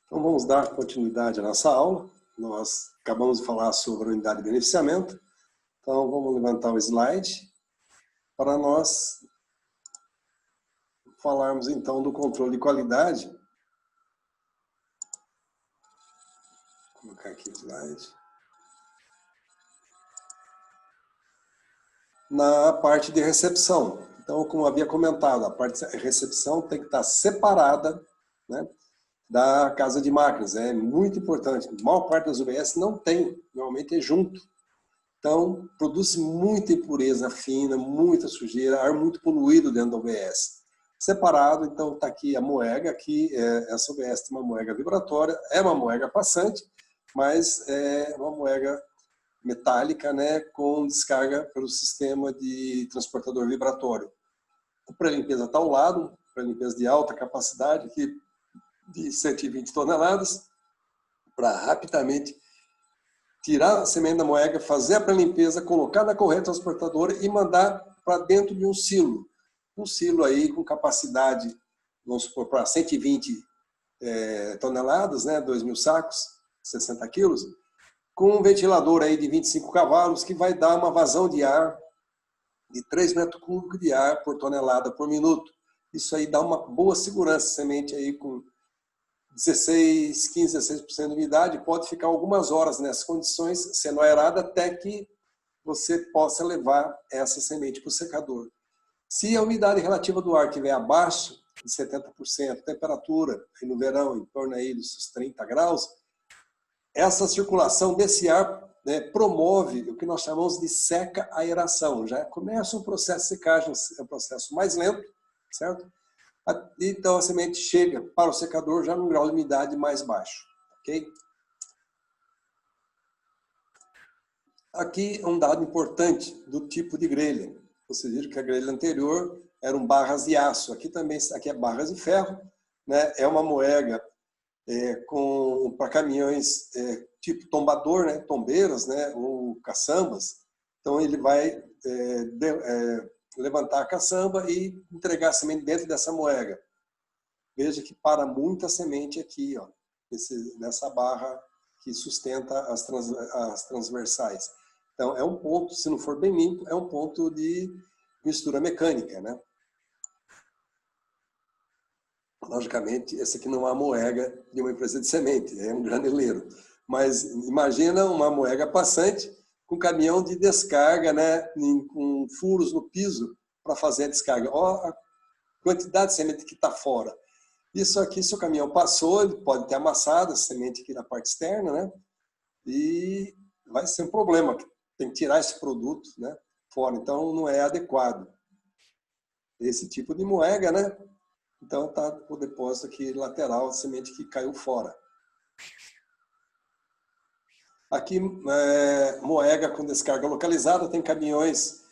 Então vamos dar continuidade à nossa aula. Nós acabamos de falar sobre a unidade de beneficiamento. Então vamos levantar o slide para nós falarmos então do controle de qualidade. Vou colocar aqui o slide. Na parte de recepção. Então, como eu havia comentado, a parte de recepção tem que estar separada, né, da casa de máquinas. É muito importante. A maior parte das UBS não tem, normalmente é junto. Então, produz muita impureza fina, muita sujeira, ar muito poluído dentro da UBS. Separado, então, está aqui a moega, aqui essa UBS tem uma moega vibratória, é uma moega passante, mas é uma moega metálica, né, com descarga pelo sistema de transportador vibratório. O pré-limpeza está ao lado, pré-limpeza de alta capacidade, aqui de 120 toneladas, para rapidamente tirar a semente da moega, fazer a pré-limpeza, colocar na correia transportadora e mandar para dentro de um silo. Um silo aí com capacidade, vamos supor, para 120 toneladas, né, 2.000 sacos, 60 quilos, com um ventilador aí de 25 cavalos, que vai dar uma vazão de ar de 3 metros cúbicos de ar por tonelada por minuto. Isso aí dá uma boa segurança. Semente aí com 16, 15, 16% de umidade, pode ficar algumas horas nessas condições, sendo aerada, até que você possa levar essa semente para o secador. Se a umidade relativa do ar estiver abaixo de 70%, temperatura no verão em torno aí dos 30 graus, essa circulação desse ar, né, promove o que nós chamamos de seca-aeração. Já começa um processo de secagem, é um processo mais lento, certo? Então a semente chega para o secador já num grau de umidade mais baixo, ok? Aqui é um dado importante do tipo de grelha. Vocês viram que a grelha anterior eram barras de aço. Aqui também, aqui é barras de ferro, né? É uma moega para caminhões tipo tombador, né? Tombeiras, né? Ou caçambas. Então ele vai levantar a caçamba e entregar a semente dentro dessa moega. Veja que para muita semente aqui, ó, nessa barra que sustenta as transversais. Então, é um ponto, se não for bem limpo, é um ponto de mistura mecânica, né? Logicamente, esse aqui não é uma moega de uma empresa de semente, é um graneleiro. Mas imagina uma moega passante com caminhão de descarga, né, com furos no piso para fazer a descarga. Olha a quantidade de semente que está fora. Isso aqui, se o caminhão passou, ele pode ter amassado a semente aqui na parte externa, né? E vai ser um problema. Tem que tirar esse produto, né, fora. Então, não é adequado. Esse tipo de moega, né? Então, está o depósito aqui lateral, a semente que caiu fora. Aqui, moega com descarga localizada, tem caminhões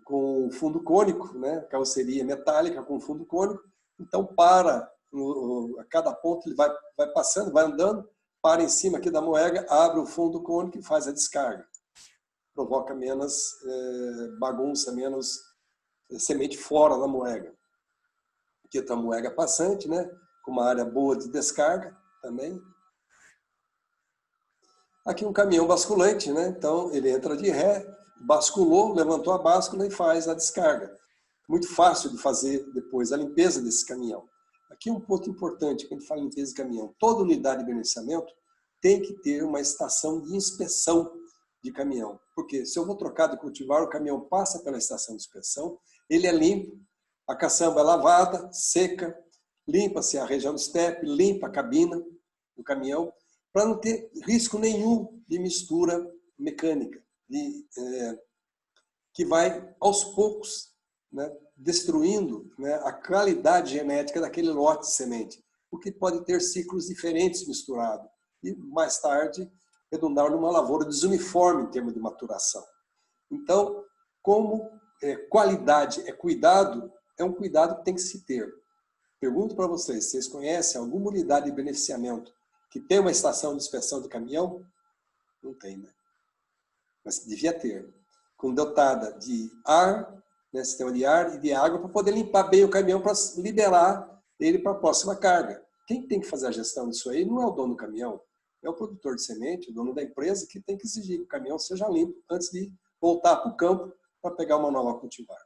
com fundo cônico, né? Carroceria metálica com fundo cônico. Então, a cada ponto ele vai passando, vai andando, para em cima aqui da moega, abre o fundo cônico e faz a descarga. Provoca menos bagunça, menos semente fora da moega. Aqui está a moega passante, né? Com uma área boa de descarga também. Aqui um caminhão basculante, né? Então ele entra de ré, basculou, levantou a báscula e faz a descarga. Muito fácil de fazer depois a limpeza desse caminhão. Aqui um ponto importante quando a gente fala em limpeza de caminhão. Toda unidade de beneficiamento tem que ter uma estação de inspeção de caminhão. Porque se eu vou trocar de cultivar, o caminhão passa pela estação de inspeção, ele é limpo, a caçamba é lavada, seca, limpa-se a região do estepe, limpa a cabina do caminhão, para não ter risco nenhum de mistura mecânica, que vai aos poucos, né, destruindo, né, a qualidade genética daquele lote de semente, porque pode ter ciclos diferentes misturados e mais tarde redundar numa lavoura desuniforme em termos de maturação. Então, como qualidade é cuidado, é um cuidado que tem que se ter. Pergunto para vocês conhecem alguma unidade de beneficiamento que tem uma estação de inspeção de caminhão? Não tem, né? Mas devia ter. Dotada de ar, né, sistema de ar e de água, para poder limpar bem o caminhão para liberar ele para a próxima carga. quem tem que fazer a gestão disso aí não é o dono do caminhão, é o produtor de semente, o dono da empresa, que tem que exigir que o caminhão seja limpo antes de voltar para o campo para pegar uma nova cultivar.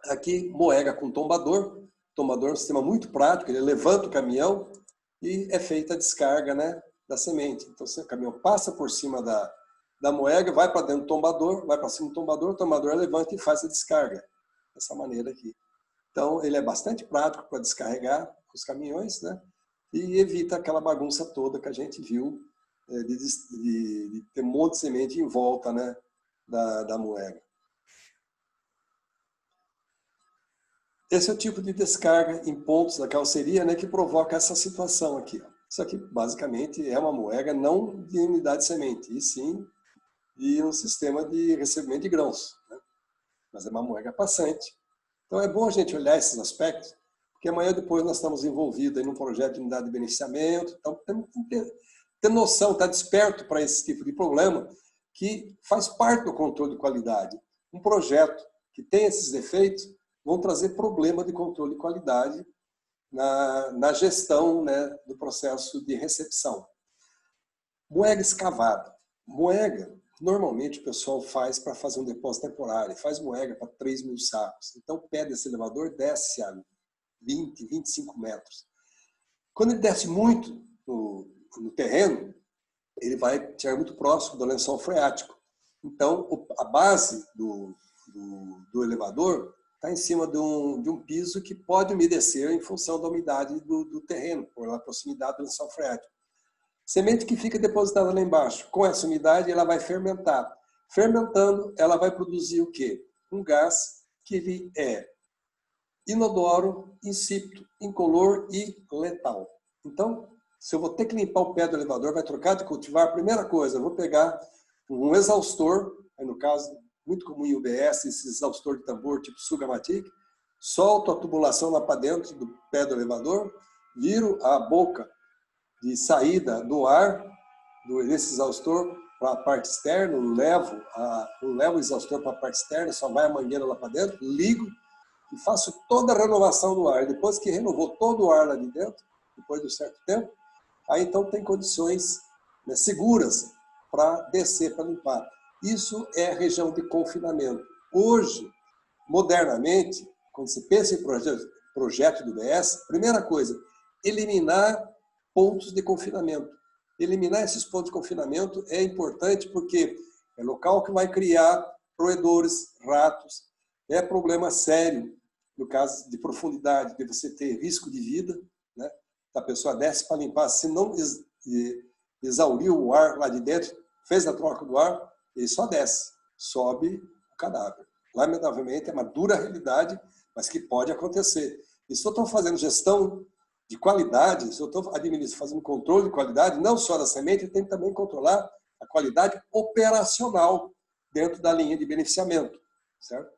Aqui, moega com tombador. Tombador é um sistema muito prático, ele levanta o caminhão e é feita a descarga, né, da semente. Então, o caminhão passa por cima da moega, vai para dentro do tombador, vai para cima do tombador, o tombador levanta e faz a descarga. Dessa maneira aqui. Então, ele é bastante prático para descarregar os caminhões, né, e evita aquela bagunça toda que a gente viu de ter um monte de semente em volta, né, da moega. Esse é o tipo de descarga em pontos da carroceria, né, que provoca essa situação aqui. Ó. Isso aqui, basicamente, é uma moega não de unidade de semente, e sim de um sistema de recebimento de grãos. Né? Mas é uma moega passante. Então, é bom a gente olhar esses aspectos, porque amanhã ou depois nós estamos envolvidos em um projeto de unidade de beneficiamento, então temos que ter noção, estar desperto para esse tipo de problema, que faz parte do controle de qualidade. Um projeto que tem esses defeitos vão trazer problema de controle de qualidade na gestão, né, do processo de recepção. Moega escavada. Moega, normalmente o pessoal faz para fazer um depósito temporário, faz moega para 3.000 sacos. Então o pé desse elevador desce a 20, 25 metros. Quando ele desce muito no terreno, ele vai chegar muito próximo do lençol freático. Então a base do elevador está em cima de um piso que pode umedecer em função da umidade do terreno, por proximidade do lençol freático. Semente que fica depositada lá embaixo, com essa umidade ela vai fermentar. Fermentando, ela vai produzir o quê? Um gás que ele é inodoro, insípido, incolor e letal. Então, se eu vou ter que limpar o pé do elevador, vai trocar de cultivar, a primeira coisa, eu vou pegar um exaustor, aí no caso, muito comum em UBS, esse exaustor de tambor tipo Sugamatic, solto a tubulação lá para dentro do pé do elevador, viro a boca de saída do ar desse exaustor para a parte externa, levo o exaustor para a parte externa, só vai a mangueira lá para dentro, ligo e faço toda a renovação do ar. Depois que renovou todo o ar lá de dentro, depois de um certo tempo, aí então tem condições, né, seguras para descer, para limpar. Isso é a região de confinamento. Hoje, modernamente, quando se pensa em projeto do UBS, primeira coisa, eliminar pontos de confinamento. Eliminar esses pontos de confinamento é importante porque é local que vai criar roedores, ratos, é problema sério no caso de profundidade, de você ter risco de vida, né? A pessoa desce para limpar, se não exauriu o ar lá de dentro, fez a troca do ar, ele só desce, sobe o cadáver. Lamentavelmente, é uma dura realidade, mas que pode acontecer. E se eu estou fazendo gestão de qualidade, se eu estou fazendo controle de qualidade, não só da semente, eu tenho que também controlar a qualidade operacional dentro da linha de beneficiamento, certo?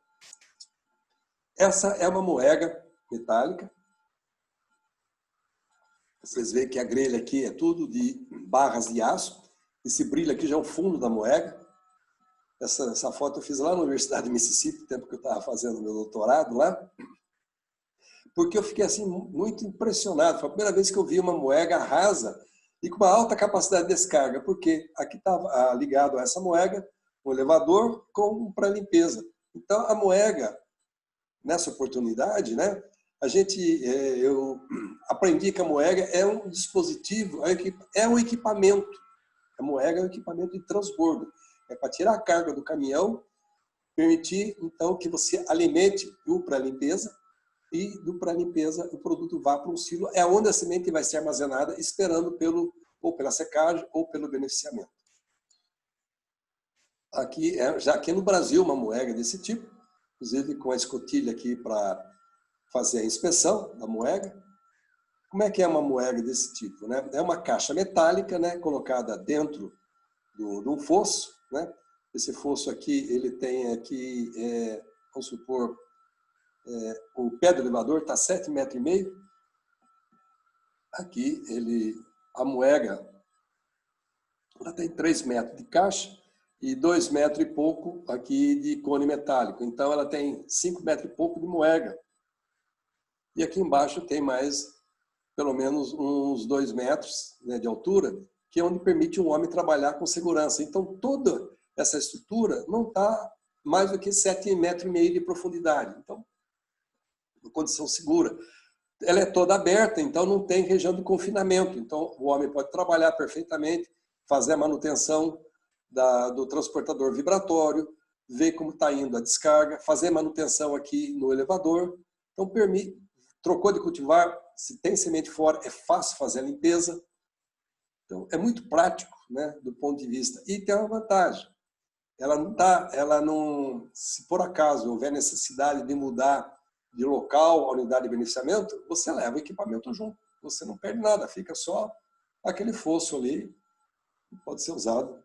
Essa é uma moega metálica. Vocês veem que a grelha aqui é tudo de barras de aço. Esse brilho aqui já é o fundo da moega. Essa foto eu fiz lá na Universidade de Mississippi, no tempo que eu estava fazendo meu doutorado lá. Porque eu fiquei assim muito impressionado. Foi a primeira vez que eu vi uma moega rasa e com uma alta capacidade de descarga, porque aqui estava ligado a essa moega um elevador com pré-limpeza. Então a moega, nessa oportunidade, né, eu aprendi que a moega é um dispositivo, é um equipamento. A moega é um equipamento de transbordo. É para tirar a carga do caminhão, permitir então que você alimente o pré-limpeza, e do pré-limpeza o produto vá para um silo, é onde a semente vai ser armazenada, esperando ou pela secagem ou pelo beneficiamento. Aqui, já aqui no Brasil, uma moega desse tipo, inclusive com a escotilha aqui para fazer a inspeção da moega. Como é que é uma moega desse tipo, né? É uma caixa metálica, né, colocada dentro de um fosso, né? Esse fosso aqui, ele tem aqui, vamos supor, o pé do elevador está 7,5 metros. Aqui, a moega, ela tem 3 metros de caixa e 2 metros e pouco aqui de cone metálico. Então, ela tem 5 metros e pouco de moega. E aqui embaixo tem mais pelo menos uns 2 metros, né, de altura, que é onde permite um homem trabalhar com segurança. Então, toda essa estrutura não está mais do que 7,5 metros de profundidade. Então, uma condição segura. Ela é toda aberta, então não tem região de confinamento. Então, o homem pode trabalhar perfeitamente, fazer a manutenção do transportador vibratório, ver como está indo a descarga, fazer manutenção aqui no elevador. Então, permite, trocou de cultivar, se tem semente fora, é fácil fazer a limpeza. Então, é muito prático, né, do ponto de vista. E tem uma vantagem. Ela não, se por acaso houver necessidade de mudar de local a unidade de beneficiamento, você leva o equipamento junto. Você não perde nada, fica só aquele fosso ali, que pode ser usado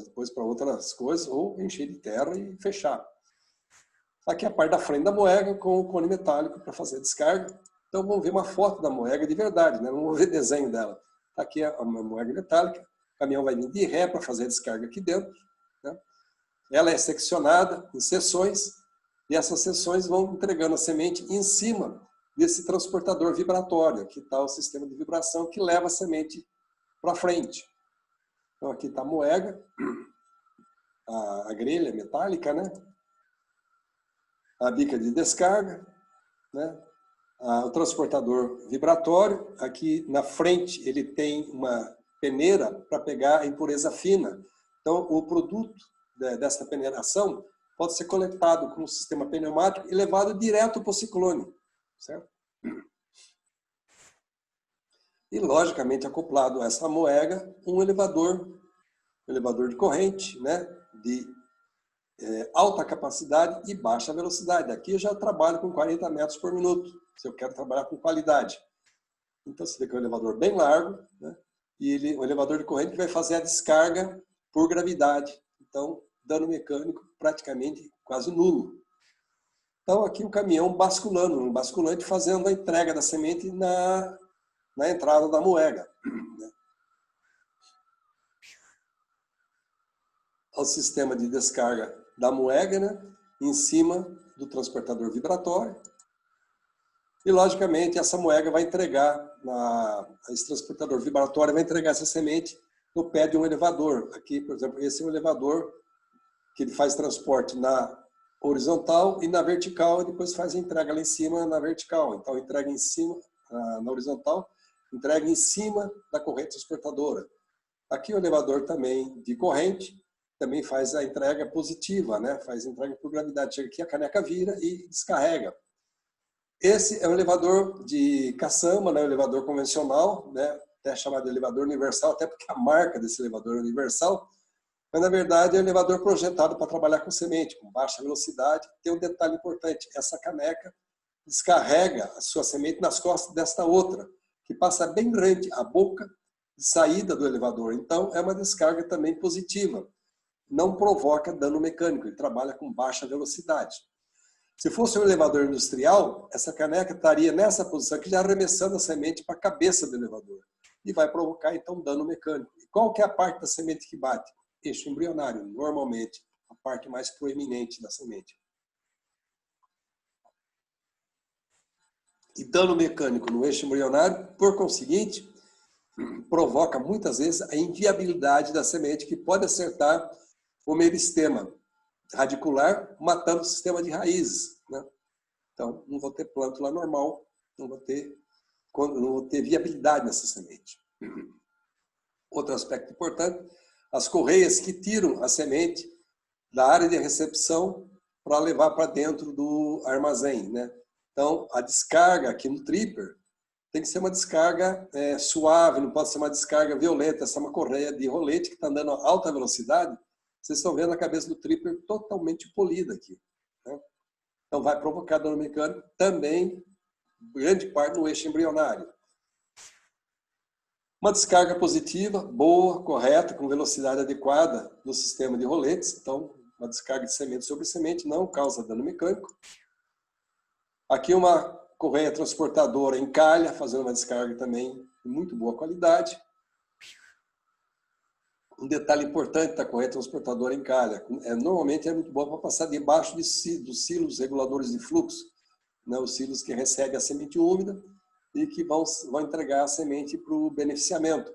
depois para outras coisas, ou encher de terra e fechar. Aqui é a parte da frente da moega com o cone metálico para fazer a descarga. Então vamos ver uma foto da moega de verdade, né? Não vamos ver desenho dela. Aqui é a moega metálica, o caminhão vai vir de ré para fazer a descarga aqui dentro, né? Ela é seccionada em seções, e essas seções vão entregando a semente em cima desse transportador vibratório. Aqui está o sistema de vibração que leva a semente para frente. Então aqui está a moega, a grelha metálica, né? A bica de descarga, né? O transportador vibratório. Aqui na frente ele tem uma peneira para pegar a impureza fina. Então o produto dessa peneiração pode ser coletado com um sistema pneumático e levado direto para o ciclone, certo? E, logicamente, acoplado a essa moega, um elevador de corrente, né, de alta capacidade e baixa velocidade. Aqui eu já trabalho com 40 metros por minuto, se eu quero trabalhar com qualidade. Então, você vê que é um elevador bem largo, né, e o elevador de corrente que vai fazer a descarga por gravidade. Então, dano mecânico praticamente quase nulo. Então, aqui um caminhão basculando, um basculante fazendo a entrega da semente na entrada da moega. O sistema de descarga da moega, né, em cima do transportador vibratório. E, logicamente, essa moega vai entregar, esse transportador vibratório vai entregar essa semente no pé de um elevador. Aqui, por exemplo, esse é um elevador que ele faz transporte na horizontal e na vertical, e depois faz a entrega lá em cima na vertical. Então, entrega em cima, na horizontal, entrega em cima da corrente transportadora. Aqui o elevador também de corrente, também faz a entrega positiva, né? Faz a entrega por gravidade. Chega aqui, a caneca vira e descarrega. Esse é um elevador de caçamba, né? Um elevador convencional, né? Até chamado de elevador universal, até porque a marca desse elevador é universal. Mas, na verdade, é um elevador projetado para trabalhar com semente, com baixa velocidade. Tem um detalhe importante, essa caneca descarrega a sua semente nas costas desta outra, que passa bem grande a boca de saída do elevador. Então, é uma descarga também positiva. Não provoca dano mecânico, ele trabalha com baixa velocidade. Se fosse um elevador industrial, essa caneca estaria nessa posição aqui, já arremessando a semente para a cabeça do elevador. E vai provocar, então, dano mecânico. E qual que é a parte da semente que bate? Eixo embrionário, normalmente, a parte mais proeminente da semente. E dano mecânico no eixo embrionário, por conseguinte, provoca muitas vezes a inviabilidade da semente, que pode acertar o meristema radicular, matando o sistema de raízes, né? Então, não vou ter plântula normal, não vou ter viabilidade nessa semente. Outro aspecto importante, as correias que tiram a semente da área de recepção para levar para dentro do armazém, né? Então, a descarga aqui no tripper tem que ser uma descarga suave, não pode ser uma descarga violenta. Essa é uma correia de rolete que está andando a alta velocidade. Vocês estão vendo a cabeça do tripper totalmente polida aqui, né? Então, vai provocar dano mecânico também, grande parte no eixo embrionário. Uma descarga positiva, boa, correta, com velocidade adequada no sistema de roletes. Então, uma descarga de semente sobre semente não causa dano mecânico. Aqui uma correia transportadora em calha, fazendo uma descarga também de muito boa qualidade. Um detalhe importante da correia transportadora em calha, normalmente é muito boa para passar debaixo dos silos reguladores de fluxo, né? Os silos que recebem a semente úmida, e que vão entregar a semente para o beneficiamento.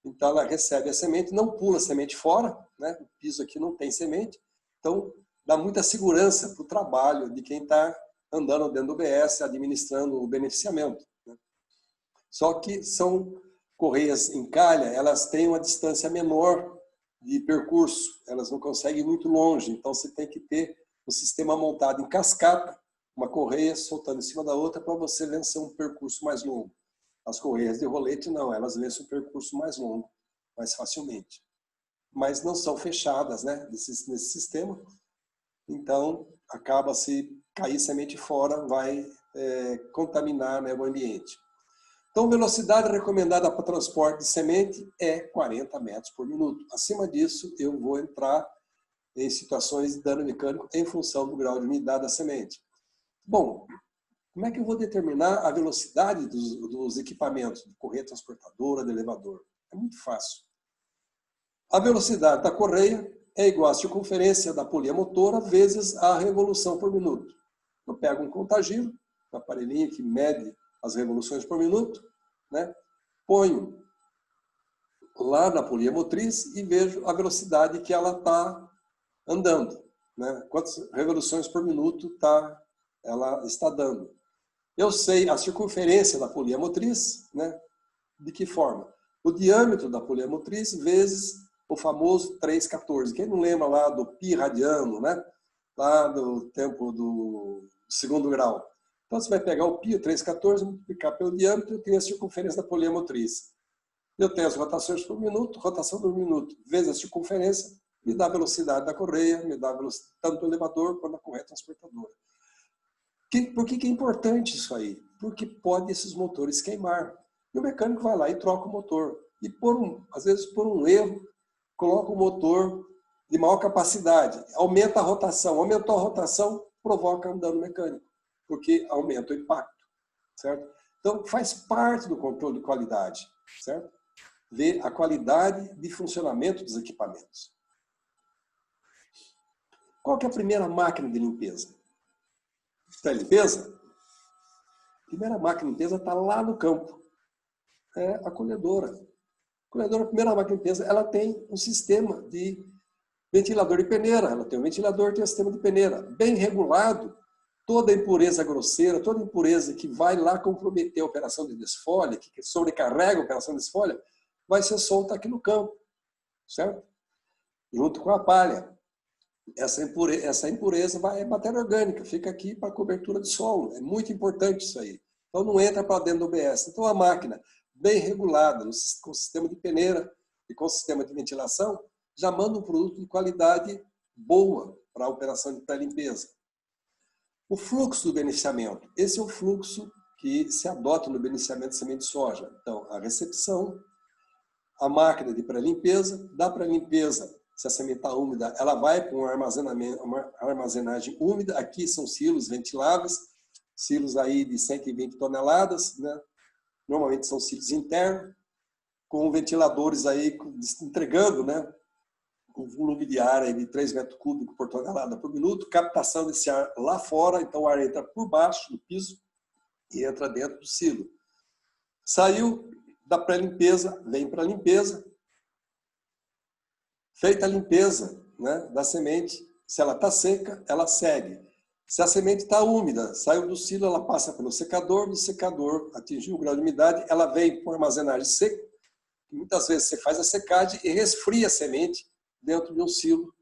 Então, ela recebe a semente, não pula a semente fora, né? O piso aqui não tem semente, então dá muita segurança para o trabalho de quem está andando dentro do UBS, administrando o beneficiamento, né? Só que são correias em calha, elas têm uma distância menor de percurso, elas não conseguem ir muito longe, então você tem que ter um sistema montado em cascata, uma correia soltando em cima da outra para você vencer um percurso mais longo. As correias de rolete não, elas vencem um percurso mais longo, mais facilmente. Mas não são fechadas, né, nesse sistema, então acaba se cair semente fora, vai contaminar, né, o ambiente. Então, velocidade recomendada para transporte de semente é 40 metros por minuto. Acima disso, eu vou entrar em situações de dano mecânico em função do grau de umidade da semente. Bom, como é que eu vou determinar a velocidade dos equipamentos, de correia transportadora, de elevador? É muito fácil. A velocidade da correia é igual à circunferência da polia motora vezes a revolução por minuto. Eu pego um contagiro, um aparelhinho que mede as revoluções por minuto, né? Ponho lá na polia motriz e vejo a velocidade que ela está andando, né? Quantas revoluções por minuto ela está dando. Eu sei a circunferência da polia motriz, né? De que forma? O diâmetro da polia motriz vezes o famoso 3,14. Quem não lembra lá do pi radiano, né? Lá do tempo do segundo grau. Então, você vai pegar o pi, o 3,14, multiplicar pelo diâmetro, eu tenho a circunferência da polia motriz. Eu tenho as rotações por minuto, rotação por minuto, vezes a circunferência, me dá a velocidade da correia, me dá a velocidade tanto do elevador quanto da correia transportadora. Por que é importante isso aí? Porque pode esses motores queimar. E o mecânico vai lá e troca o motor. E às vezes por um erro, coloca o motor de maior capacidade, aumenta a rotação. Aumentou a rotação, provoca um dano mecânico, porque aumenta o impacto, certo? Então, faz parte do controle de qualidade, certo? Ver a qualidade de funcionamento dos equipamentos. Qual que é a primeira máquina de limpeza? Da limpeza? A primeira máquina de limpeza está lá no campo. É a colhedora. A colhedora, a primeira máquina de limpeza, ela tem um sistema de ventilador de peneira. Ela tem um ventilador, tem um sistema de peneira. Bem regulado, toda impureza grosseira, toda impureza que vai lá comprometer a operação de desfolha, que sobrecarrega a operação de desfolha, vai ser solta aqui no campo, certo? Junto com a palha. Essa impureza é matéria orgânica, fica aqui para cobertura de solo. É muito importante isso aí. Então não entra para dentro do OBS. Então a máquina bem regulada, com sistema de peneira e com sistema de ventilação, já manda um produto de qualidade boa para a operação de pré-limpeza. O fluxo do beneficiamento. Esse é o fluxo que se adota no beneficiamento de semente de soja. Então, a recepção, a máquina de pré-limpeza, da pré-limpeza, se a semente está úmida, ela vai para uma armazenagem úmida. Aqui são silos ventiláveis, silos aí de 120 toneladas, né? Normalmente são silos internos, com ventiladores aí entregando, né, um volume de ar aí de 3 metros cúbicos por tonelada por minuto, captação desse ar lá fora, então o ar entra por baixo do piso e entra dentro do silo. Saiu da pré-limpeza, vem para a limpeza. Feita a limpeza, né, da semente, se ela está seca, ela segue. Se a semente está úmida, saiu do silo, ela passa pelo secador, do secador atingiu o grau de umidade, ela vem para armazenagem seca. Muitas vezes você faz a secagem e resfria a semente dentro de um silo,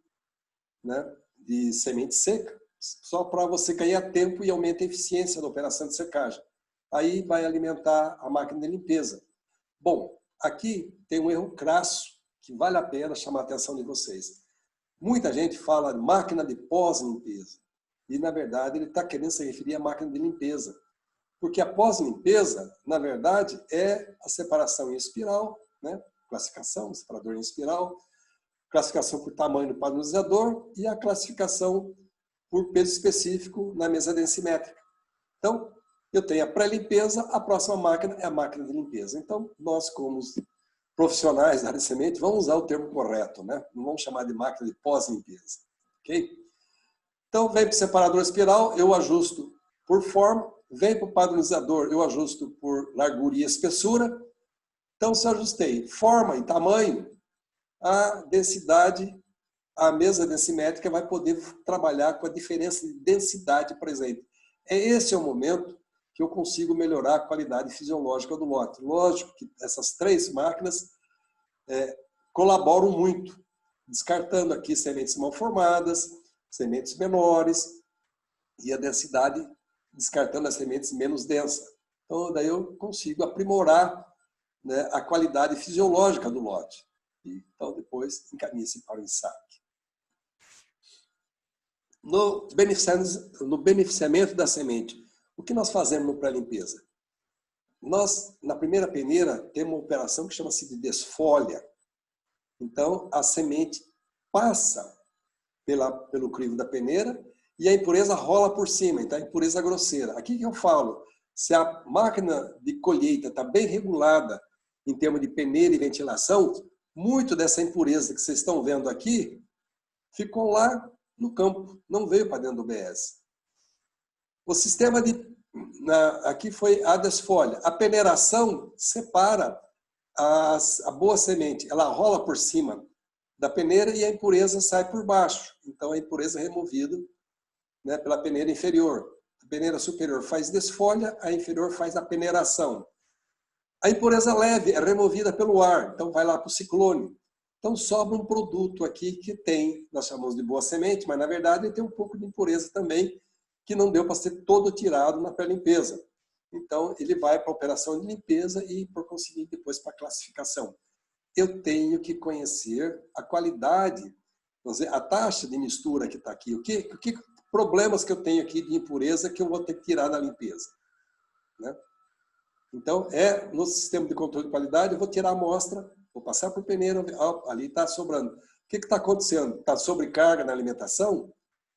né, de semente seca, só para você ganhar tempo e aumentar a eficiência da operação de secagem. Aí vai alimentar a máquina de limpeza. Bom, aqui tem um erro crasso que vale a pena chamar a atenção de vocês. Muita gente fala de máquina de pós-limpeza. E, na verdade, ele está querendo se referir à máquina de limpeza. Porque a pós-limpeza, na verdade, é a separação em espiral, né? Classificação, separador em espiral, classificação por tamanho do padronizador e a classificação por peso específico na mesa densimétrica. Então, eu tenho a pré-limpeza, a próxima máquina é a máquina de limpeza. Então, nós, como profissionais da área de semente, vamos usar o termo correto, né? Não vamos chamar de máquina de pós-limpeza, ok? Então, vem para o separador espiral, eu ajusto por forma, vem para o padronizador, eu ajusto por largura e espessura. Então, se eu ajustei forma e tamanho, a densidade, a mesa densimétrica vai poder trabalhar com a diferença de densidade presente. Esse é o momento que eu consigo melhorar a qualidade fisiológica do lote. Lógico que essas 3 máquinas colaboram muito, descartando aqui sementes mal formadas, sementes menores e a densidade, descartando as sementes menos densas. Então, daí eu consigo aprimorar, né, a qualidade fisiológica do lote. Então, depois, encaminha-se para o ensaque. No beneficiamento da semente, o que nós fazemos no pré-limpeza? Nós, na primeira peneira, temos uma operação que chama-se de desfolha. Então, a semente passa pelo crivo da peneira e a impureza rola por cima, então a impureza grosseira. Aqui que eu falo, se a máquina de colheita está bem regulada em termos de peneira e ventilação, muito dessa impureza que vocês estão vendo aqui ficou lá no campo, não veio para dentro do BS. O sistema aqui foi a desfolha. A peneiração separa a boa semente, ela rola por cima da peneira e a impureza sai por baixo. Então a impureza é removida, né, pela peneira inferior. A peneira superior faz desfolha, a inferior faz a peneiração. A impureza leve é removida pelo ar, então vai lá para o ciclone. Então sobra um produto aqui que tem, nós chamamos de boa semente, mas na verdade tem um pouco de impureza também, que não deu para ser todo tirado na pré-limpeza. Então ele vai para a operação de limpeza e, por conseguinte, depois para a classificação. Eu tenho que conhecer a qualidade, vamos dizer, a taxa de mistura que está aqui. O que problemas que eu tenho aqui de impureza que eu vou ter que tirar da limpeza, né? Então, no sistema de controle de qualidade, eu vou tirar a amostra, vou passar por peneira, ali está sobrando. O que está acontecendo? Está sobrecarga na alimentação,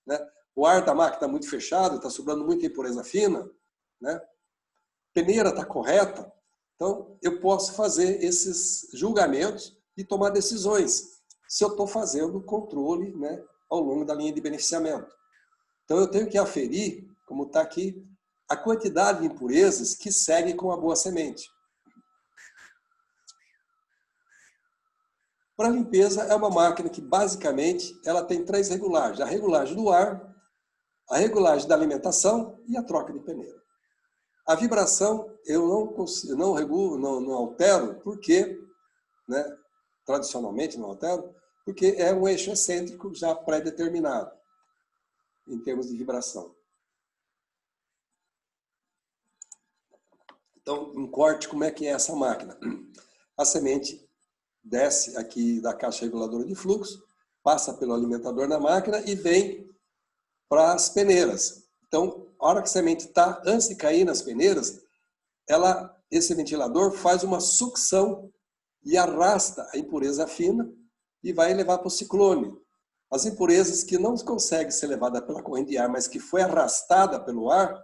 né? O ar da máquina está muito fechado, está sobrando muita impureza fina, né? Peneira está correta. Então, eu posso fazer esses julgamentos e tomar decisões, se eu estou fazendo o controle, né, ao longo da linha de beneficiamento. Então, eu tenho que aferir, como está aqui, a quantidade de impurezas que segue com a boa semente. Para a limpeza, é uma máquina que, basicamente, ela tem 3 regulagens. A regulagem do ar, a regulagem da alimentação e a troca de peneira. A vibração, eu não regulo, não altero, porque, né, tradicionalmente não altero, porque é um eixo excêntrico já pré-determinado, em termos de vibração. Então, em corte, como é que é essa máquina? A semente desce aqui da caixa reguladora de fluxo, passa pelo alimentador na máquina e vem para as peneiras. Então, a hora que a semente está, antes de cair nas peneiras, esse ventilador faz uma sucção e arrasta a impureza fina e vai levar para o ciclone. As impurezas que não conseguem ser levadas pela corrente de ar, mas que foi arrastada pelo ar,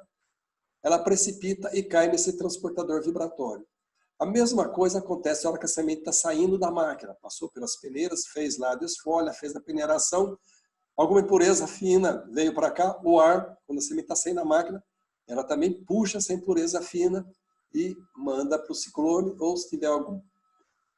ela precipita e cai nesse transportador vibratório. A mesma coisa acontece na hora que a semente está saindo da máquina. Passou pelas peneiras, fez lá a desfolha, fez a peneiração, alguma impureza fina veio para cá, o ar, quando a semente está saindo da máquina, ela também puxa essa impureza fina e manda para o ciclone, ou se tiver algum,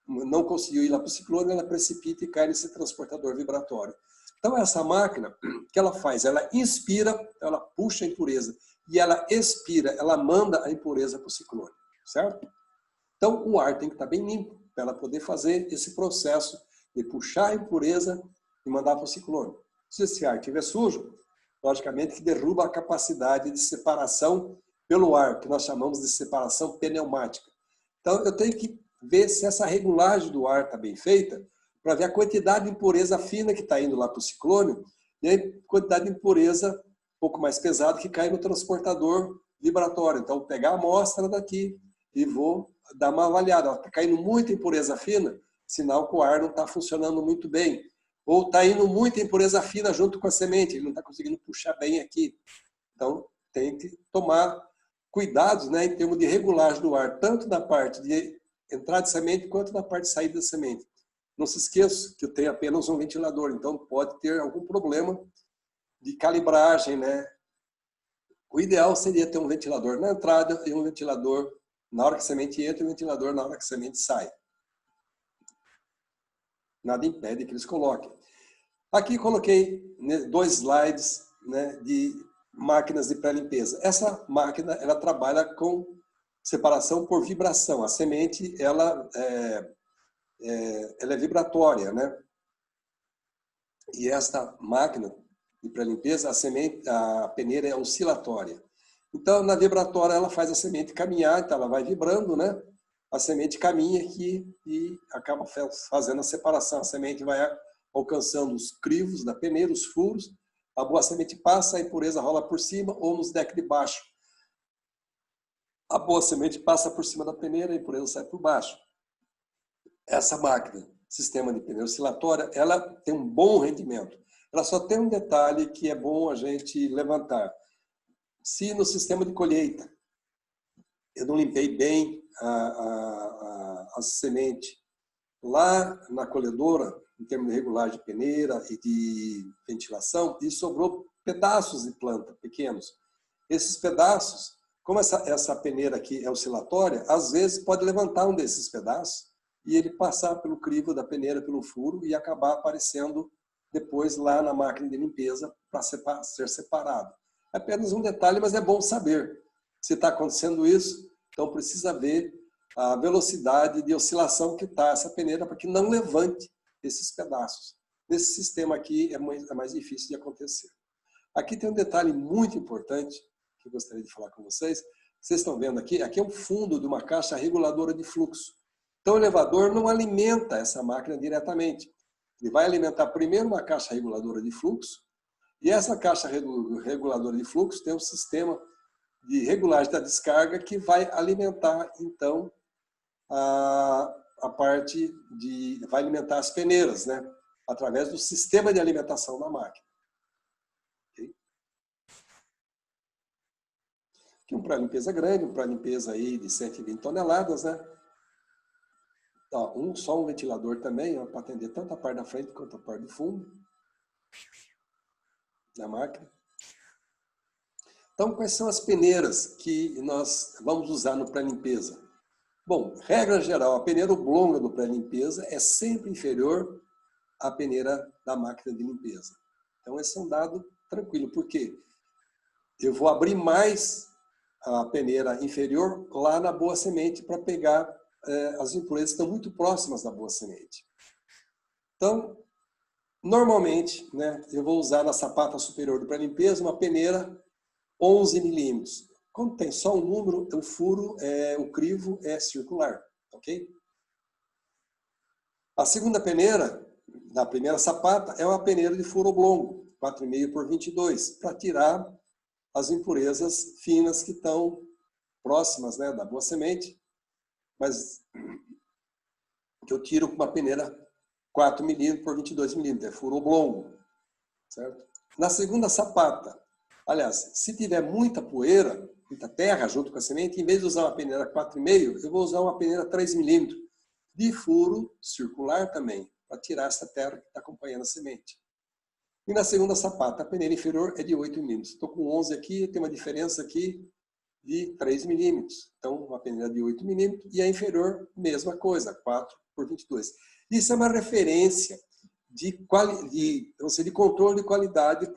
não conseguiu ir lá para o ciclone, ela precipita e cai nesse transportador vibratório. Então essa máquina, o que ela faz? Ela inspira, ela puxa a impureza, e ela expira, ela manda a impureza para o ciclone, certo? Então o ar tem que estar bem limpo, para ela poder fazer esse processo de puxar a impureza e mandar para o ciclone. Se esse ar estiver sujo, logicamente que derruba a capacidade de separação pelo ar, que nós chamamos de separação pneumática. Então eu tenho que ver se essa regulagem do ar está bem feita, para ver a quantidade de impureza fina que está indo lá para o ciclone e a quantidade de impureza um pouco mais pesada que cai no transportador vibratório. Então, vou pegar a amostra daqui e vou dar uma avaliada. Está caindo muita impureza fina, sinal que o ar não está funcionando muito bem. Ou está indo muita impureza fina junto com a semente, ele não está conseguindo puxar bem aqui. Então, tem que tomar cuidados, né, em termos de regulagem do ar, tanto na parte de entrada de semente quanto na parte de saída da semente. Não se esqueça que eu tenho apenas um ventilador, então pode ter algum problema de calibragem, né, O ideal seria ter um ventilador na entrada e um ventilador na hora que a semente entra e um ventilador na hora que a semente sai. Nada impede que eles coloquem. Aqui coloquei 2 slides, né, de máquinas de pré-limpeza. Essa máquina ela trabalha com separação por vibração. A semente ela é vibratória, né? E esta máquina de pré-limpeza, a peneira é oscilatória. Então, na vibratória, ela faz a semente caminhar, então ela vai vibrando, né? A semente caminha aqui e acaba fazendo a separação. A semente vai alcançando os crivos da peneira, os furos, a boa semente passa, a impureza rola por cima ou nos decks de baixo. A boa semente passa por cima da peneira, a impureza sai por baixo. Essa máquina, sistema de peneira oscilatória, ela tem um bom rendimento. Ela só tem um detalhe que é bom a gente levantar. Se no sistema de colheita eu não limpei bem a semente lá na colhedora, em termos de regulagem de peneira e de ventilação, e sobrou pedaços de planta pequenos. Esses pedaços, como essa peneira aqui é oscilatória, às vezes pode levantar um desses pedaços e ele passar pelo crivo da peneira, pelo furo, e acabar aparecendo depois lá na máquina de limpeza para ser separado. É apenas um detalhe, mas é bom saber. Se está acontecendo isso, então precisa ver a velocidade de oscilação que está essa peneira para que não levante esses pedaços. Nesse sistema aqui é mais difícil de acontecer. Aqui tem um detalhe muito importante que eu gostaria de falar com vocês. Vocês estão vendo aqui? Aqui é um fundo de uma caixa reguladora de fluxo. Então o elevador não alimenta essa máquina diretamente. Ele vai alimentar primeiro uma caixa reguladora de fluxo, e essa caixa reguladora de fluxo tem um sistema de regulagem da descarga que vai alimentar, então, a parte de... vai alimentar as peneiras, né? Através do sistema de alimentação da máquina. Okay? Aqui um pré-limpeza grande, um pré-limpeza aí de 120 toneladas, né? Só um ventilador também, para atender tanto a parte da frente quanto a parte do fundo da máquina. Então, quais são as peneiras que nós vamos usar no pré-limpeza? Bom, regra geral, a peneira oblonga do pré-limpeza é sempre inferior à peneira da máquina de limpeza. Então, esse é um dado tranquilo, porque eu vou abrir mais a peneira inferior lá na boa semente para pegar as impurezas que estão muito próximas da boa semente. Então, normalmente, né, eu vou usar na sapata superior do pré-limpeza uma peneira 11 milímetros. Quando tem só um número, o furo, o crivo é circular, ok? A segunda peneira, da primeira sapata, é uma peneira de furo oblongo, 4,5 por 22, para tirar as impurezas finas que estão próximas, né, da boa semente, mas que eu tiro com uma peneira 4 milímetros por 22 milímetros, é furo oblongo, certo? Na segunda sapata, aliás, se tiver muita poeira, muita terra junto com a semente, em vez de usar uma peneira 4,5, eu vou usar uma peneira 3 milímetros de furo circular também, para tirar essa terra que está acompanhando a semente. E na segunda sapata, a peneira inferior é de 8 milímetros. Estou com 11 aqui, tem uma diferença aqui de 3 milímetros. Então, uma peneira de 8 milímetros e a inferior, mesma coisa, 4 por 22. Isso é uma referência de controle de qualidade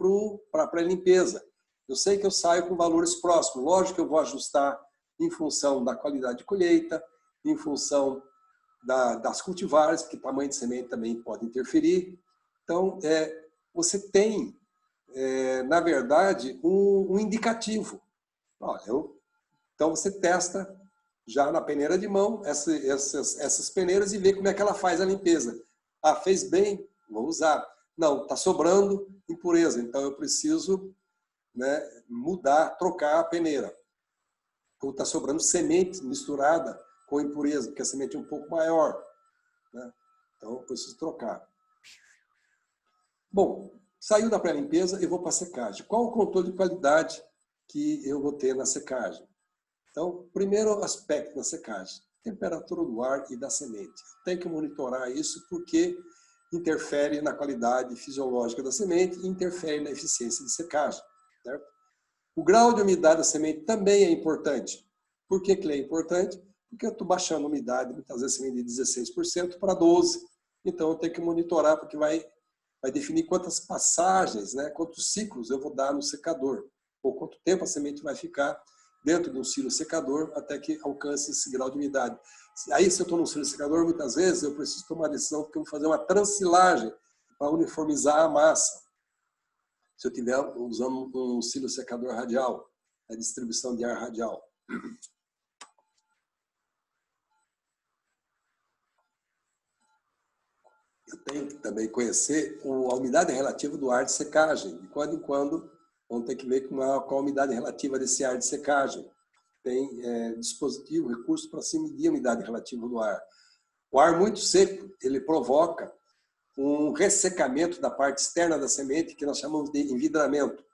para a pré-limpeza. Eu sei que eu saio com valores próximos. Lógico que eu vou ajustar em função da qualidade de colheita, em função das cultivares, porque o tamanho de semente também pode interferir. Então, você tem, na verdade, um indicativo. Então, você testa já na peneira de mão essas peneiras e vê como é que ela faz a limpeza. Ah, fez bem? Vou usar. Não, está sobrando impureza, então eu preciso, né, mudar, trocar a peneira. Ou está sobrando semente misturada com impureza, porque a semente é um pouco maior, né? Então eu preciso trocar. Bom, saiu da pré-limpeza e vou para a secagem. Qual o controle de qualidade que eu vou ter na secagem? Então, primeiro aspecto da secagem, temperatura do ar e da semente. Tem que monitorar isso porque interfere na qualidade fisiológica da semente e interfere na eficiência de secagem, certo? O grau de umidade da semente também é importante. Por que que ele é importante? Porque eu estou baixando a umidade, muitas vezes semente de 16% para 12%. Então eu tenho que monitorar, porque vai definir quantas passagens, né, quantos ciclos eu vou dar no secador, ou quanto tempo a semente vai ficar dentro de um silo secador até que alcance esse grau de umidade. Aí, se eu estou num silo secador, muitas vezes eu preciso tomar uma decisão, porque eu vou fazer uma transilagem para uniformizar a massa. Se eu estiver usando um silo secador radial, a distribuição de ar radial. Eu tenho que também conhecer a umidade relativa do ar de secagem. De quando em quando, vamos ter que ver qual a umidade relativa desse ar de secagem. Tem dispositivo, recurso para se medir a umidade relativa do ar. O ar muito seco, ele provoca um ressecamento da parte externa da semente, que nós chamamos de envidramento.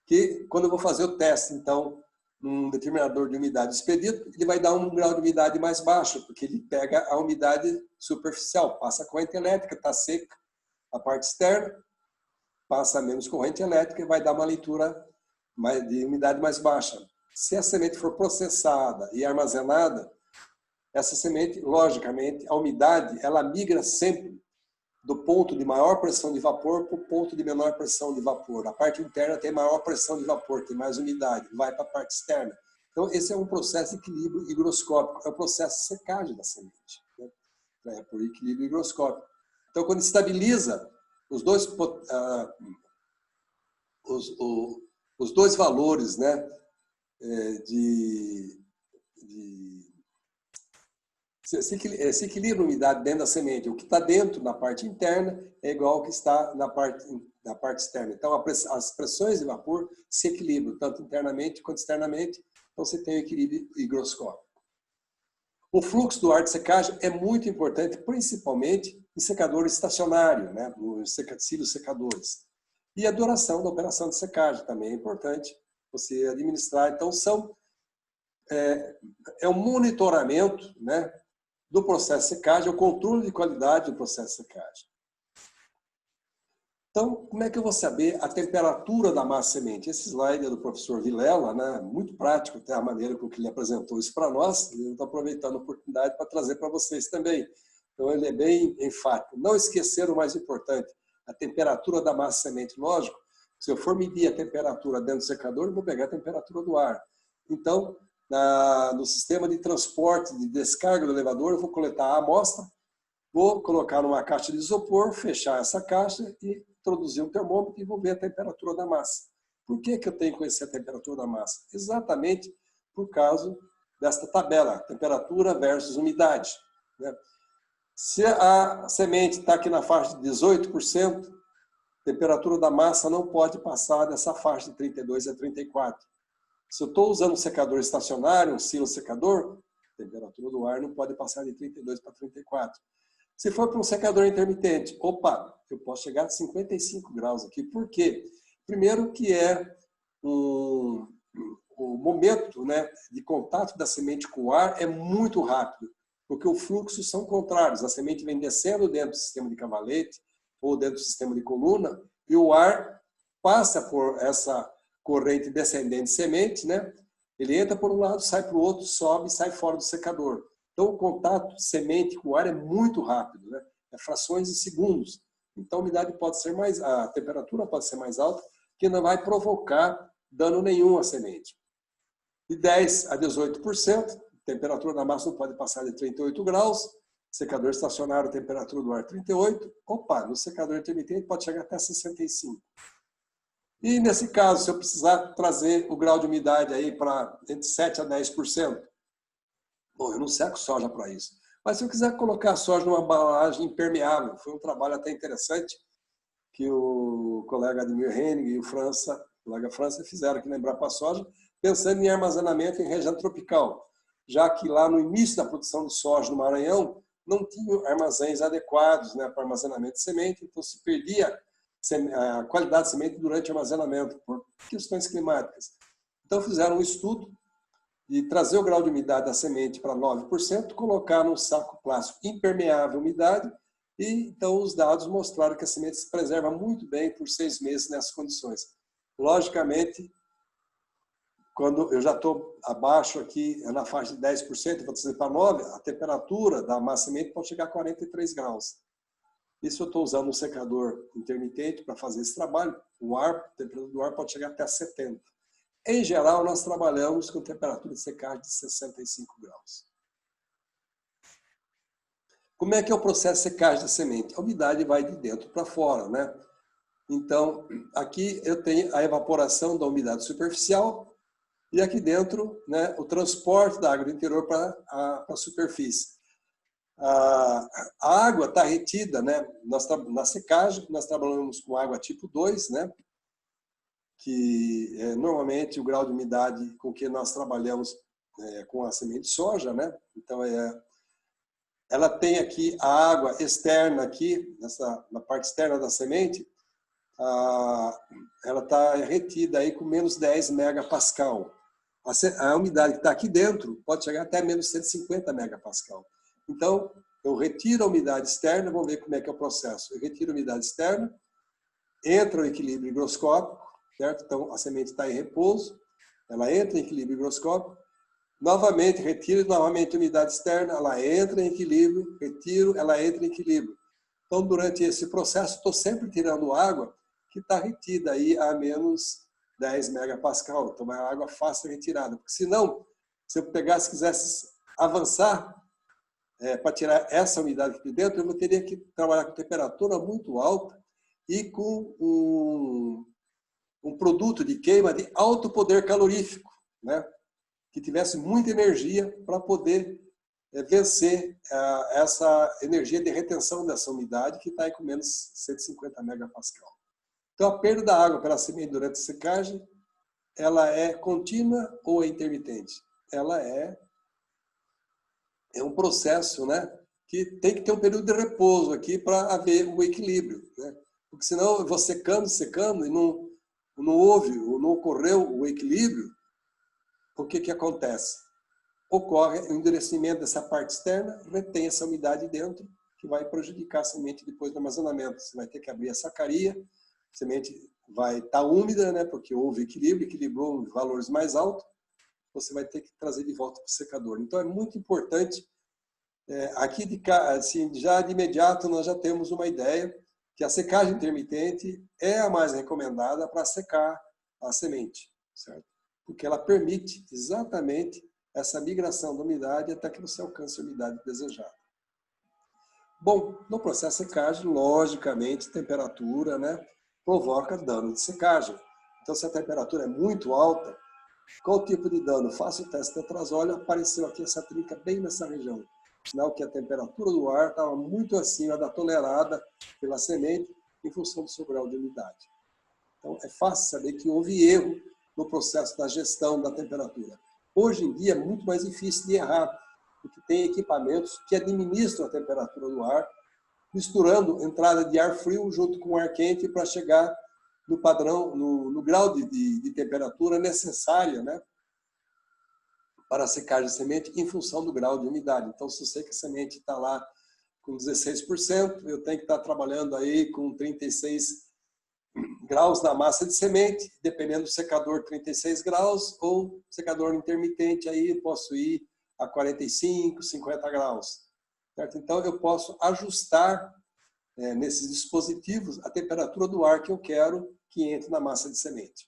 Que, quando eu vou fazer o teste, então, num determinador de umidade expedido, ele vai dar um grau de umidade mais baixo, porque ele pega a umidade superficial, passa a corrente elétrica, está seca a parte externa, passa menos corrente elétrica e vai dar uma leitura de umidade mais baixa. Se a semente for processada e armazenada, essa semente, logicamente, a umidade, ela migra sempre do ponto de maior pressão de vapor para o ponto de menor pressão de vapor. A parte interna tem maior pressão de vapor, tem mais umidade, vai para a parte externa. Então, esse é um processo de equilíbrio higroscópico, é o processo de secagem da semente, né? É por equilíbrio higroscópico. Então, quando estabiliza os dois valores, né, se equilibra a umidade dentro da semente. O que está dentro, na parte interna, é igual ao que está na parte externa. Então, as pressões de vapor se equilibram, tanto internamente quanto externamente. Então, você tem o equilíbrio higroscópico. O fluxo do ar de secagem é muito importante, principalmente em secadores estacionários, né, nos silos secadores. E a duração da operação de secagem também é importante você administrar. Então, é um monitoramento, né, do processo de secagem, o controle de qualidade do processo de secagem. Então, como é que eu vou saber a temperatura da massa semente? Esse slide é do professor Vilela, né? Muito prático, até a maneira com que ele apresentou isso para nós. Eu estou aproveitando a oportunidade para trazer para vocês também. Então, ele é bem enfático. Não esquecer o mais importante, a temperatura da massa semente. Lógico, se eu for medir a temperatura dentro do secador, eu vou pegar a temperatura do ar. Então, no sistema de transporte, de descarga do elevador, eu vou coletar a amostra, vou colocar numa caixa de isopor, fechar essa caixa e introduzir um termômetro e vou ver a temperatura da massa. Por que que eu tenho que conhecer a temperatura da massa? Exatamente por causa desta tabela, temperatura versus umidade, né? Se a semente está aqui na faixa de 18%, a temperatura da massa não pode passar dessa faixa de 32 a 34. Se eu estou usando um secador estacionário, um silo secador, a temperatura do ar não pode passar de 32 para 34. Se for para um secador intermitente, opa, eu posso chegar a 55 graus aqui. Por quê? Primeiro que o momento, né, de contato da semente com o ar é muito rápido, porque os fluxos são contrários. A semente vem descendo dentro do sistema de cavalete ou dentro do sistema de coluna e o ar passa por essa corrente descendente semente, né? Ele entra por um lado, sai para o outro, sobe e sai fora do secador. Então, o contato semente com o ar é muito rápido, né? É frações de segundos. Então, a temperatura pode ser mais alta, que não vai provocar dano nenhum à semente. De 10 a 18%, a temperatura da massa não pode passar de 38 graus. Secador estacionário, temperatura do ar 38. Opa, no secador intermitente pode chegar até 65. E nesse caso, se eu precisar trazer o grau de umidade aí para entre 7 a 10%, bom, eu não seco soja para isso. Mas se eu quiser colocar a soja numa embalagem impermeável, foi um trabalho até interessante que o colega Admir Henning e o colega França fizeram aqui lembrar para a soja, pensando em armazenamento em região tropical, já que lá no início da produção de soja no Maranhão, não tinham armazéns adequados, né, para armazenamento de semente, então se perdia a qualidade de semente durante o armazenamento, por questões climáticas. Então fizeram um estudo de trazer o grau de umidade da semente para 9%, colocar num saco plástico impermeável à umidade, e então os dados mostraram que a semente se preserva muito bem por 6 meses nessas condições. Logicamente, quando eu já estou abaixo aqui, na faixa de 10%, vou dizer para 9%, a temperatura da massa semente pode chegar a 43 graus. Isso eu estou usando um secador intermitente para fazer esse trabalho. A temperatura do ar pode chegar até 70. Em geral, nós trabalhamos com temperatura de secagem de 65 graus. Como é que é o processo de secagem da semente? A umidade vai de dentro para fora, né? Então, aqui eu tenho a evaporação da umidade superficial e aqui dentro, né, o transporte da água do interior para a superfície. A água está retida, né? Na secagem, nós trabalhamos com água tipo 2, né? Que normalmente o grau de umidade com que nós trabalhamos com a semente de soja, né? Então, ela tem aqui a água externa aqui, na parte externa da semente, ela está retida aí com menos 10 megapascal. A umidade que está aqui dentro pode chegar até menos 150 megapascal. Então, eu retiro a umidade externa, vamos ver como é que é o processo. Eu retiro a umidade externa, entra o equilíbrio higroscópico, certo? Então, a semente está em repouso, ela entra em equilíbrio higroscópico, novamente retiro novamente a umidade externa, ela entra em equilíbrio, retiro, ela entra em equilíbrio. Então, durante esse processo, estou sempre tirando água que está retida aí a menos 10 megapascal. Então, é uma água fácil de retirada. Porque, senão, se eu pegasse, quisesse avançar para tirar essa umidade aqui de dentro, eu teria que trabalhar com temperatura muito alta e com um produto de queima de alto poder calorífico, né? Que tivesse muita energia para poder vencer essa energia de retenção dessa umidade que está aí com menos 150 megapascal. Então, a perda da água pela semente durante a secagem, ela é contínua ou é intermitente? Ela é um processo, né, que tem que ter um período de repouso aqui para haver o equilíbrio, né? Porque senão eu vou secando e não houve, ou não ocorreu o equilíbrio, o que acontece? Ocorre o endurecimento dessa parte externa, retém essa umidade dentro, que vai prejudicar a semente depois do armazenamento. Você vai ter que abrir a sacaria, a semente vai estar úmida, né, porque houve equilíbrio, equilibrou em valores mais altos, você vai ter que trazer de volta para o secador. Então, é muito importante, aqui assim, já de imediato nós já temos uma ideia que a secagem intermitente é a mais recomendada para secar a semente, certo? Porque ela permite exatamente essa migração da umidade até que você alcance a umidade desejada. Bom, no processo de secagem, logicamente, temperatura, né, provoca dano de secagem. Então, se a temperatura é muito alta, qual tipo de dano? Faça o teste de tetrazóleo, apareceu aqui essa trinca bem nessa região. Sinal que a temperatura do ar estava muito acima da tolerada pela semente em função do seu grau de umidade. Então, é fácil saber que houve erro no processo da gestão da temperatura. Hoje em dia é muito mais difícil de errar, porque tem equipamentos que administram a temperatura do ar, misturando entrada de ar frio junto com ar quente para chegar no padrão, no grau de temperatura necessária, né, para a secagem da semente em função do grau de umidade. Então, se eu sei que a semente está lá com 16%, eu tenho que estar trabalhando aí com 36 graus na massa de semente, dependendo do secador 36 graus, ou secador intermitente, aí eu posso ir a 45, 50 graus. Certo? Então, eu posso ajustar nesses dispositivos a temperatura do ar que eu quero que entre na massa de semente.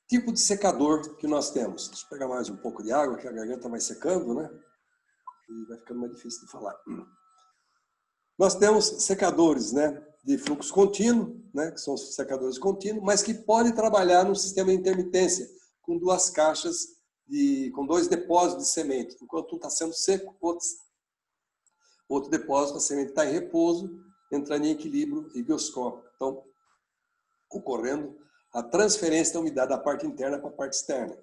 Tipo de secador que nós temos. Deixa eu pegar mais um pouco de água, que a garganta vai secando, né? E vai ficando mais difícil de falar. Nós temos secadores, né, de fluxo contínuo, né, que são os secadores contínuos, mas que podem trabalhar no sistema de intermitência, com duas caixas, com dois depósitos de semente. Enquanto um está sendo seco, outro depósito, a semente está em repouso, entrando em equilíbrio higroscópico. Então, ocorrendo a transferência da umidade da parte interna para a parte externa.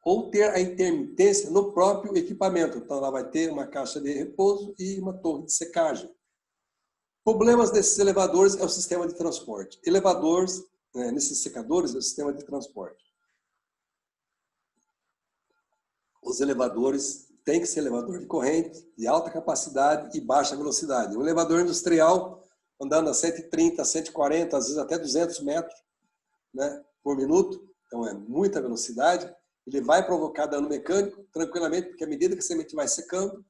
Ou ter a intermitência no próprio equipamento. Então, ela vai ter uma caixa de repouso e uma torre de secagem. Problemas desses elevadores é o sistema de transporte. Elevadores, nesses secadores, é o sistema de transporte. Os elevadores têm que ser elevador de corrente, de alta capacidade e baixa velocidade. Um elevador industrial, andando a 130, 140, às vezes até 200 metros, né, por minuto, então é muita velocidade, ele vai provocar dano mecânico tranquilamente, porque à medida que a semente vai secando,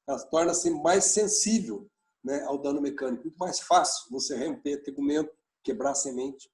ela torna-se mais sensível, né, ao dano mecânico. Muito mais fácil você romper tegumento, quebrar a semente.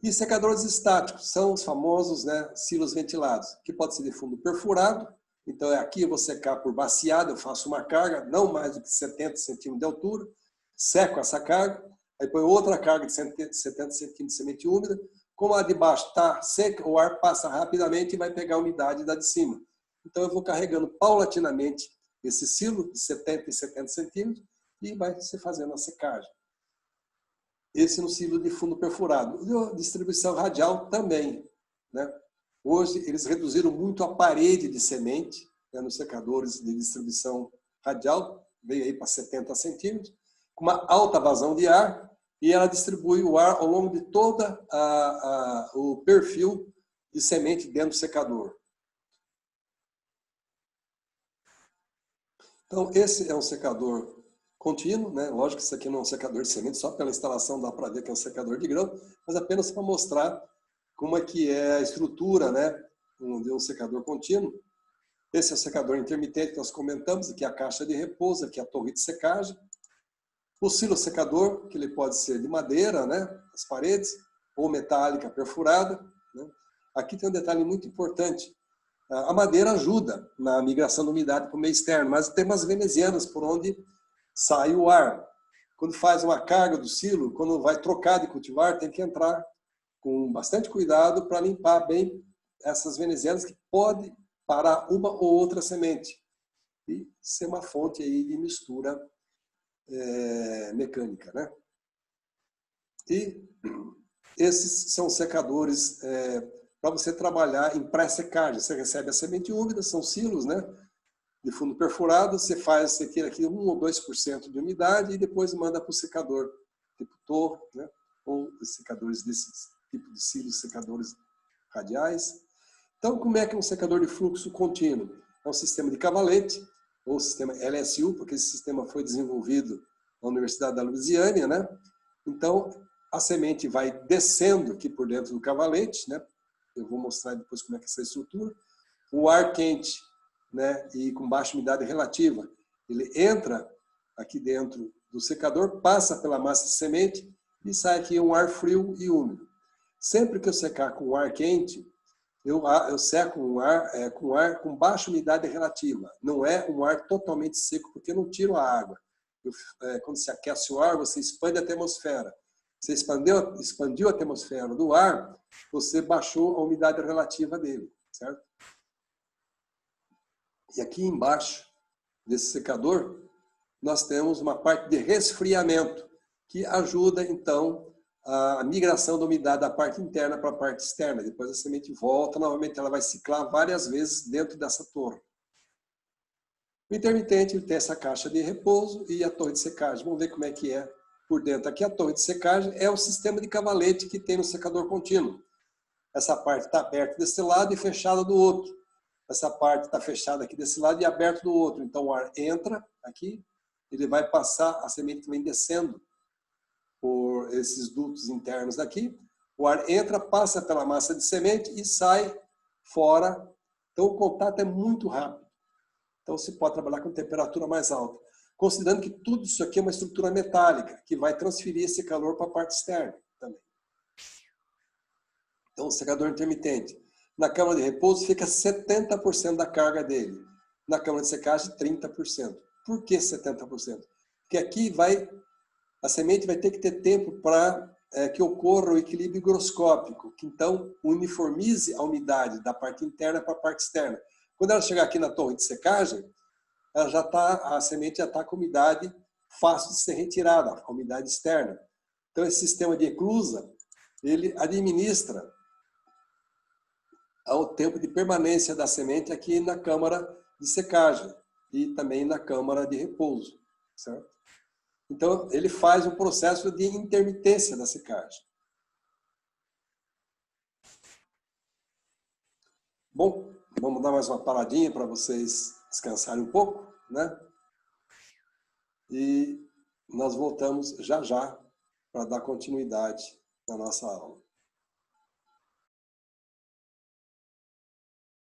E secadores estáticos são os famosos, né, silos ventilados, que pode ser de fundo perfurado. Então, aqui eu vou secar por baciada, eu faço uma carga, não mais do que 70 centímetros de altura, seco essa carga, aí põe outra carga de 70 centímetros de semente úmida. Como a de baixo está seca, o ar passa rapidamente e vai pegar a umidade da de cima. Então, eu vou carregando paulatinamente esse silo de 70 e 70 centímetros e vai se fazendo a secagem. Esse no silo de fundo perfurado. E a distribuição radial também, né? Hoje, eles reduziram muito a parede de semente, né, nos secadores de distribuição radial, veio aí para 70 centímetros, com uma alta vazão de ar, e ela distribui o ar ao longo de todo o perfil de semente dentro do secador. Então, esse é um secador contínuo, né? Lógico que isso aqui não é um secador de semente, só pela instalação dá para ver que é um secador de grão, mas apenas para mostrar como é que é a estrutura, né, de um secador contínuo. Esse é o secador intermitente que nós comentamos, aqui é a caixa de repouso, aqui é a torre de secagem. O silo secador, que ele pode ser de madeira, né, as paredes, ou metálica perfurada, né. Aqui tem um detalhe muito importante. A madeira ajuda na migração da umidade para o meio externo, mas tem umas venezianas por onde sai o ar. Quando faz uma carga do silo, quando vai trocar de cultivar, tem que entrar com bastante cuidado para limpar bem essas venezianas que pode parar uma ou outra semente e ser uma fonte aí de mistura mecânica, né? E esses são secadores para você trabalhar em pré-secagem. Você recebe a semente úmida, são silos, né, de fundo perfurado, você tira aqui 1 ou 2% de umidade e depois manda para o secador, tipo torre, né, ou secadores desses tipo de silos, secadores radiais. Então, como é que é um secador de fluxo contínuo? É um sistema de cavalete, ou sistema LSU, porque esse sistema foi desenvolvido na Universidade da Louisiana, né? Então, a semente vai descendo aqui por dentro do cavalete, né? Eu vou mostrar depois como é que é essa estrutura. O ar quente, né, e com baixa umidade relativa, ele entra aqui dentro do secador, passa pela massa de semente e sai aqui um ar frio e úmido. Sempre que eu secar com ar quente, eu seco com ar com baixa umidade relativa. Não é um ar totalmente seco, porque eu não tiro a água. Quando se aquece o ar, você expande a atmosfera. Você expandiu a atmosfera do ar, você baixou a umidade relativa dele, certo? E aqui embaixo desse secador, nós temos uma parte de resfriamento, que ajuda, então, a migração da umidade da parte interna para a parte externa. Depois a semente volta, novamente ela vai ciclar várias vezes dentro dessa torre. O intermitente ele tem essa caixa de repouso e a torre de secagem. Vamos ver como é que é por dentro. Aqui a torre de secagem é o sistema de cavalete que tem no secador contínuo. Essa parte está aberta desse lado e fechada do outro. Essa parte está fechada aqui desse lado e aberta do outro. Então o ar entra aqui, ele vai passar, a semente vem descendo por esses dutos internos daqui. O ar entra, passa pela massa de semente e sai fora. Então o contato é muito rápido. Então você pode trabalhar com temperatura mais alta. Considerando que tudo isso aqui é uma estrutura metálica, que vai transferir esse calor para a parte externa também. Então o secador intermitente. Na câmara de repouso fica 70% da carga dele. Na câmara de secagem, 30%. Por que 70%? Porque aqui a semente vai ter que ter tempo para que ocorra o equilíbrio higroscópico, que então uniformize a umidade da parte interna para a parte externa. Quando ela chegar aqui na torre de secagem, a semente já está com umidade fácil de ser retirada, a umidade externa. Então esse sistema de eclusa, ele administra ao tempo de permanência da semente aqui na câmara de secagem e também na câmara de repouso, certo? Então, ele faz um processo de intermitência da secagem. Bom, vamos dar mais uma paradinha para vocês descansarem um pouco, né? E nós voltamos já já para dar continuidade na nossa aula.